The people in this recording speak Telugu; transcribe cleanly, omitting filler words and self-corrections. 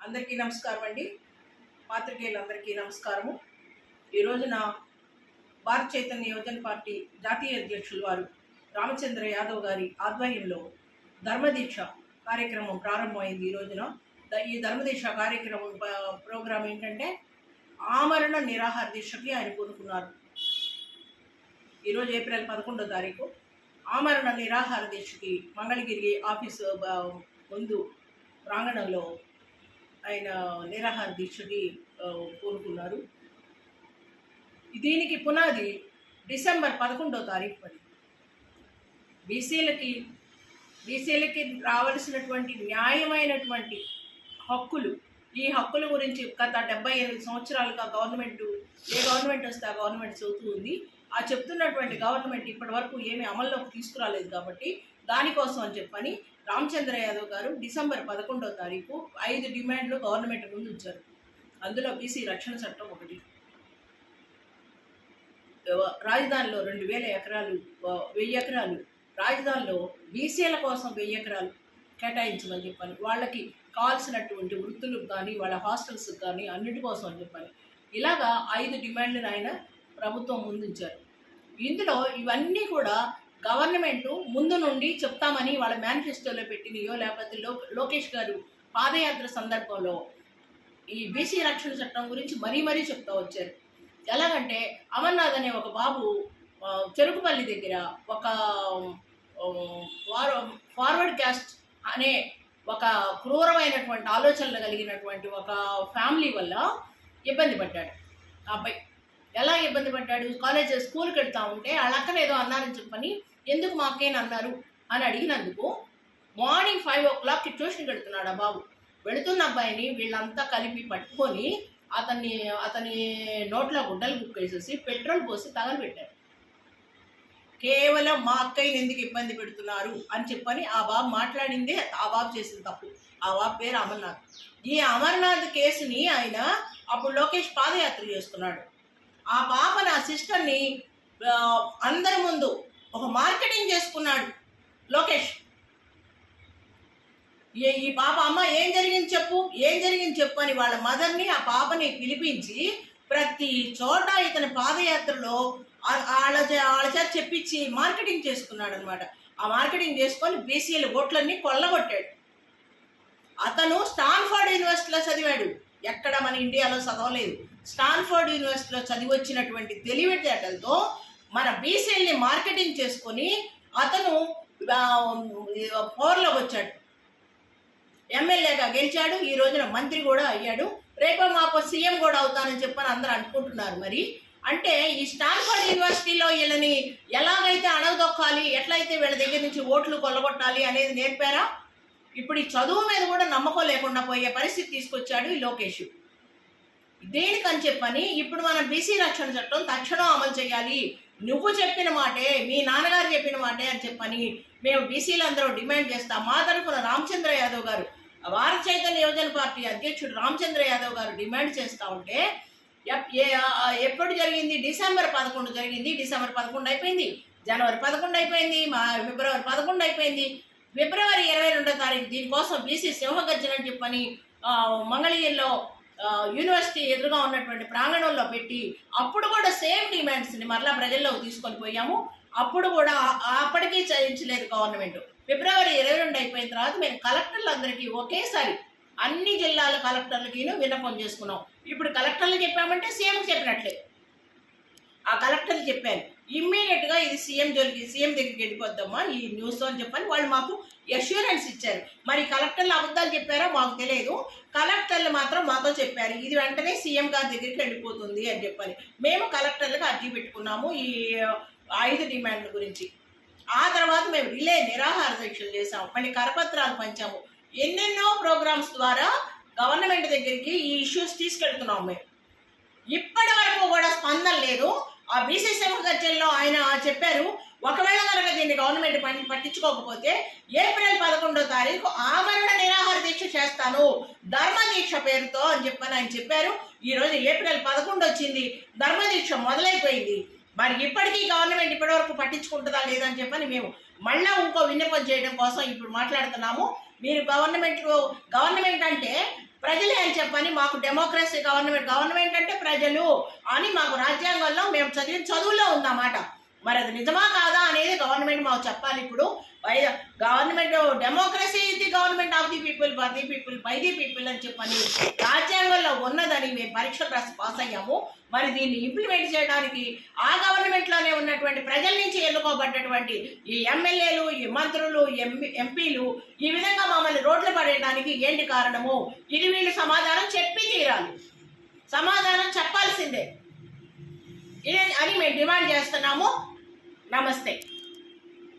అందరికీ నమస్కారం అండి. పాత్రికేయులందరికీ నమస్కారము. ఈ రోజున భారత చైతన్య యువజన పార్టీ జాతీయ అధ్యక్షులు వారు రామచంద్ర యాదవ్ గారి ఆధ్వర్యంలో ధర్మదీక్ష కార్యక్రమం ప్రారంభమైంది. ఈ రోజున ఈ ధర్మదీక్ష కార్యక్రమం ప్రోగ్రాం ఏంటంటే ఆమరణ నిరాహార దీక్షకి ఆయన కోరుకున్నారు. ఈరోజు ఏప్రిల్ 11వ తారీఖు ఆమరణ నిరాహార దీక్షకి మంగళగిరి ఆఫీసు ముందు ప్రాంగణంలో ఆయన నిరాహార దీక్షకి కోరుకున్నారు. దీనికి పునాది డిసెంబర్ 11వ తారీఖు పడి బీసీలకి రావాల్సినటువంటి న్యాయమైనటువంటి హక్కులు, ఈ హక్కుల గురించి గత 78 సంవత్సరాలుగా ఏ గవర్నమెంట్ వస్తే ఆ గవర్నమెంట్ చెబుతూ ఉంది. ఆ చెప్తున్నటువంటి గవర్నమెంట్ ఇప్పటి వరకు ఏమీ అమల్లోకి తీసుకురాలేదు. కాబట్టి దానికోసం అని చెప్పని రామచంద్ర యాదవ్ గారు డిసెంబర్ 11వ తారీఖు 5 డిమాండ్లు గవర్నమెంట్ ముందు ఉంచారు. అందులో బీసీ రక్షణ చట్టం ఒకటి, రాజధానిలో 2000 ఎకరాలు 1000 ఎకరాలు రాజధానిలో బీసీల కోసం 1000 ఎకరాలు కేటాయించమని చెప్పాలి. వాళ్ళకి కావాల్సినటువంటి వృత్తులకు కానీ వాళ్ళ హాస్టల్స్కి కానీ అన్నిటి కోసం అని చెప్పాలి. ఇలాగా 5 డిమాండ్లను ఆయన ప్రభుత్వం ముందుంచారు. ఇందులో ఇవన్నీ కూడా గవర్నమెంట్ ముందు నుండి చెప్తామని వాళ్ళ మేనిఫెస్టోలో పెట్టినయో, లేకపోతే లోకేష్ గారు పాదయాత్ర సందర్భంలో ఈ బీసీ రక్షణ చట్టం గురించి మరీ చెప్తూ వచ్చారు. ఎలాగంటే అమర్నాథ్ అనే ఒక బాబు చెరుకుపల్లి దగ్గర ఒక ఫార్వర్డ్ క్యాస్ట్ అనే ఒక క్రూరమైనటువంటి ఆలోచనలు కలిగినటువంటి ఒక ఫ్యామిలీ వల్ల ఇబ్బంది పడ్డాడు. ఆ అబ్బాయి ఎలా ఇబ్బంది పడ్డాడు? స్కూల్కి వెళ్తా ఉంటే వాళ్ళ అక్కన ఏదో అన్నారని చెప్పని, ఎందుకు మా అక్కయ్యని అన్నారు అని అడిగినందుకు మార్నింగ్ 5 o'clockకి ట్యూషన్కి వెళ్తున్నాడు ఆ బాబు. వెళుతున్న అబ్బాయిని వీళ్ళంతా కలిపి పట్టుకొని అతని నోట్లో గుడ్డలు బుక్కేసేసి పెట్రోల్ పోసి తగలబెట్టారు. కేవలం మా అక్కయ్యని ఎందుకు ఇబ్బంది పెడుతున్నారు అని చెప్పని ఆ బాబు మాట్లాడిందే ఆ బాబు చేసిన తప్పు. ఆ బాబు పేరు అమర్నాథ్. ఈ అమర్నాథ్ కేసుని ఆయన అప్పుడు లోకేష్ పాదయాత్ర చేస్తున్నాడు. ఆ పాప నా సిస్టర్ని అందరి ముందు ఒక మార్కెటింగ్ చేసుకున్నాడు లోకేష్. ఈ పాప అమ్మ ఏం జరిగింది చెప్పు అని వాళ్ళ మదర్ని ఆ పాపని పిలిపించి ప్రతి చోట ఇతని పాదయాత్రలో వాళ్ళ చేత చెప్పించి మార్కెటింగ్ చేసుకున్నాడు అనమాట. ఆ మార్కెటింగ్ చేసుకొని బీసీల ఓట్లన్నీ కొల్లగొట్టాడు. అతను స్టాన్ఫర్డ్ యూనివర్సిటీలో చదివాడు. ఎక్కడ మన ఇండియాలో చదవలేదు. స్టాన్ఫర్డ్ యూనివర్సిటీలో చదివి వచ్చినటువంటి తెలివితేటలతో మన బీసీల్ని మార్కెటింగ్ చేసుకొని అతను పవర్లోకి వచ్చాడు. ఎమ్మెల్యేగా గెలిచాడు. ఈ రోజున మంత్రి కూడా అయ్యాడు. రేపో మాపో సీఎం కూడా అవుతానని చెప్పని అందరూ అనుకుంటున్నారు. మరి అంటే ఈ స్టాన్ఫర్డ్ యూనివర్సిటీలో వీళ్ళని ఎలాగైతే అణగదొక్కాలి, ఎట్లయితే వీళ్ళ దగ్గర నుంచి ఓట్లు కొల్లగొట్టాలి అనేది నేర్పారా? ఇప్పుడు ఈ చదువు మీద కూడా నమ్మకం లేకుండా పోయే పరిస్థితి తీసుకొచ్చాడు ఈ లోకేష్. దేనికని చెప్పని ఇప్పుడు మనం బీసీ రక్షణ చట్టం తక్షణం అమలు చేయాలి, నువ్వు చెప్పిన మాటే, మీ నాన్నగారు చెప్పిన మాటే అని చెప్పని మేము బీసీలందరూ డిమాండ్ చేస్తాం. మా తరఫున రామచంద్ర యాదవ్ గారు, భారత చైతన్య యువజన పార్టీ అధ్యక్షుడు రామచంద్ర యాదవ్ గారు డిమాండ్ చేస్తూ ఉంటే ఎప్పుడు జరిగింది? డిసెంబర్ 11 జరిగింది. డిసెంబర్ 11 అయిపోయింది, జనవరి 11 అయిపోయింది, ఫిబ్రవరి 11 అయిపోయింది, ఫిబ్రవరి 22వ తారీఖు దీనికోసం బీసీ సింహగర్జన అని చెప్పని మంగళగిరిలో యూనివర్సిటీ ఎదురుగా ఉన్నటువంటి ప్రాంగణంలో పెట్టి అప్పుడు కూడా సేమ్ డిమాండ్స్ని మరలా ప్రజల్లోకి తీసుకొని పోయాము. అప్పుడు కూడా అప్పటికీ చేయించలేదు గవర్నమెంట్. ఫిబ్రవరి 22 అయిపోయిన తర్వాత మేము కలెక్టర్లందరికీ ఒకేసారి అన్ని జిల్లాల కలెక్టర్లకి విన్నపం చేసుకున్నాం. ఇప్పుడు కలెక్టర్లు చెప్పామంటే సీఎంకి చెప్పినట్లే. ఆ కలెక్టర్లు చెప్పారు ఇమ్మీడియట్గా ఇది సీఎం దగ్గరికి వెళ్ళిపోద్దామా ఈ న్యూస్ అని చెప్పని వాళ్ళు మాకు అష్యూరెన్స్ ఇచ్చారు. మరి కలెక్టర్లు అబద్ధాలు చెప్పారో మాకు తెలియదు. కలెక్టర్లు మాత్రం మాతో చెప్పారు ఇది వెంటనే సీఎం గారి దగ్గరికి వెళ్ళిపోతుంది అని చెప్పని. మేము కలెక్టర్లకు అర్జీ పెట్టుకున్నాము ఈ 5 డిమాండ్ల గురించి. ఆ తర్వాత మేము నిరాహార దీక్షలు చేసాము, మళ్ళీ కరపత్రాలు పంచాము. ఎన్నెన్నో ప్రోగ్రామ్స్ ద్వారా గవర్నమెంట్ దగ్గరికి ఈ ఇష్యూస్ తీసుకెళ్తున్నాము. మేము ఇప్పటి వరకు కూడా స్పందన లేదు. ఆ బీసీ సింహగర్జనలో ఆయన చెప్పారు, ఒకవేళ కనుక దీన్ని గవర్నమెంట్ పట్టించుకోకపోతే ఏప్రిల్ 11వ తారీఖు ఆమరణ నిరాహార దీక్ష చేస్తాను ధర్మదీక్ష పేరుతో అని చెప్పని ఆయన చెప్పారు. ఈరోజు ఏప్రిల్ 11 వచ్చింది, ధర్మదీక్ష మొదలైపోయింది. మరి ఇప్పటికీ గవర్నమెంట్ ఇప్పటివరకు పట్టించుకుంటుందా లేదని చెప్పని మేము మళ్ళీ ఇంకో విన్నపం చేయడం కోసం ఇప్పుడు మాట్లాడుతున్నాము. మీరు గవర్నమెంట్ అంటే ప్రజలే అని చెప్పని మాకు డెమోక్రసీ గవర్నమెంట్ అంటే ప్రజలు అని మాకు రాజ్యాంగంలో మేము చదివిన చదువులో ఉందన్నమాట. మరి అది నిజమా కాదా అనేది గవర్నమెంట్ మాకు చెప్పాలి. ఇప్పుడు గవర్నమెంట్ డెమోక్రసీ ఇది government of the people, for the people, by the people అని చెప్పని రాజ్యాంగంలో ఉన్నదని మేము పరీక్ష పాస్ అయ్యాము. మరి దీన్ని ఇంప్లిమెంట్ చేయడానికి ఆ గవర్నమెంట్లోనే ఉన్నటువంటి ప్రజల నుంచి ఎన్నుకోబడ్డటువంటి ఈ ఎమ్మెల్యేలు, ఈ మంత్రులు, ఎంపీలు ఈ విధంగా మమ్మల్ని రోడ్లు పడేయడానికి ఏంటి కారణము? ఇది వీళ్ళు సమాధానం చెప్పి తీరాలి, సమాధానం చెప్పాల్సిందే అని మేము డిమాండ్ చేస్తున్నాము. నమస్తే.